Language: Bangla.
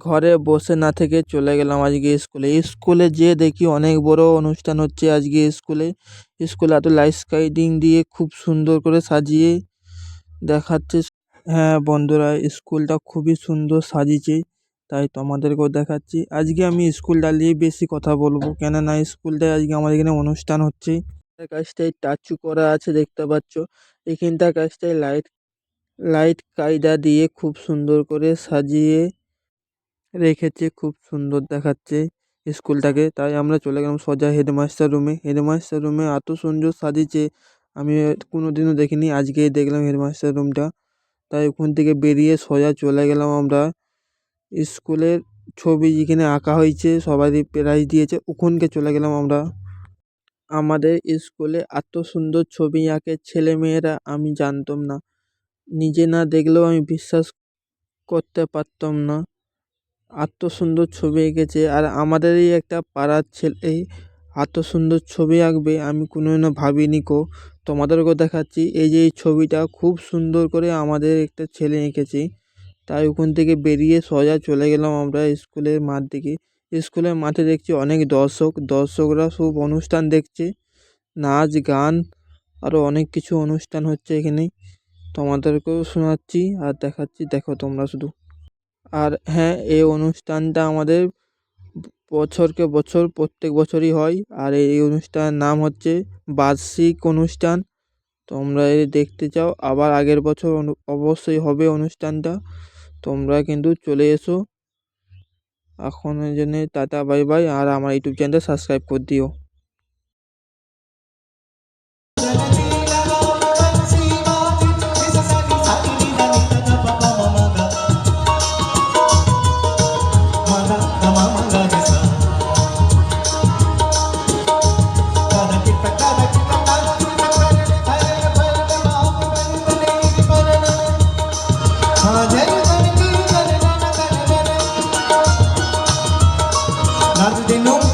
ঘরে বসে না থেকে চলে গেলাম আজকে স্কুলে। স্কুলে যেয়ে দেখি অনেক বড় অনুষ্ঠান হচ্ছে আজকে স্কুলে। স্কুলে এত লাইট স্কাইডিং দিয়ে খুব সুন্দর করে সাজিয়ে দেখাচ্ছে। হ্যাঁ বন্ধুরা, স্কুলটা খুবই সুন্দর সাজিয়েছে, তাই তোমাদেরকেও দেখাচ্ছি। আজকে আমি স্কুলটা নিয়ে বেশি কথা বলবো, কেননা স্কুলটায় আজকে আমাদের এখানে অনুষ্ঠান হচ্ছে। কাজটায় স্ট্যাচু করা আছে দেখতে পাচ্ছ। এখানটার কাজটায় লাইট লাইট কায়দা দিয়ে খুব সুন্দর করে সাজিয়ে রেখেছে, খুব সুন্দর দেখাচ্ছে স্কুলটাকে। তাই আমরা চলে গেলাম সোজা হেডমাস্টার রুমে। হেডমাস্টার রুমে এত সুন্দর সাজিয়েছে, আমি কোনোদিনও দেখিনি, আজকেই দেখলাম হেডমাস্টার রুমটা। তাই ওখান থেকে বেরিয়ে সোজা চলে গেলাম আমরা স্কুলের ছবি যেখানে আঁকা হয়েছে, সবারই প্রাইজ দিয়েছে, ওখানকে চলে গেলাম আমরা। আমাদের স্কুলে এত সুন্দর ছবি আঁকে ছেলেমেয়েরা, আমি জানতাম না, নিজে না দেখলেও আমি বিশ্বাস করতে পারতাম না। এত সুন্দর ছবি এঁকেছে, আর আমাদেরই একটা পাড়ার ছেলে এত সুন্দর ছবি আঁকবে আমি কোনোদিনও ভাবিনি কো। তোমাদেরকেও দেখাচ্ছি, এই যে এই ছবিটা খুব সুন্দর করে আমাদের একটা ছেলে এঁকেছে। তাই ওখান থেকে বেরিয়ে সোজা চলে গেলাম আমরা স্কুলের মাঠ দিকে। স্কুলের মাঠে দেখছি অনেক দর্শকরা সব অনুষ্ঠান দেখছে, নাচ গান আরও অনেক কিছু অনুষ্ঠান হচ্ছে এখানে। তোমাদেরকেও শোনাচ্ছি আর দেখাচ্ছি, দেখো তোমরা শুধু। আর হ্যাঁ, এই অনুষ্ঠানটা আমাদের বছরকে বছর প্রত্যেক বছরই হয়। আর এই অনুষ্ঠানের নাম হচ্ছে বার্ষিক অনুষ্ঠান। তোমরা যদি দেখতে চাও আবার আগের বছর অবশ্যই হবে অনুষ্ঠানটা, তোমরা কিন্তু চলে এসো। এখন এই জন্যে টাটা বাই বাই, আর আমার ইউটিউব চ্যানেলটা সাবস্ক্রাইব করে দিও। They know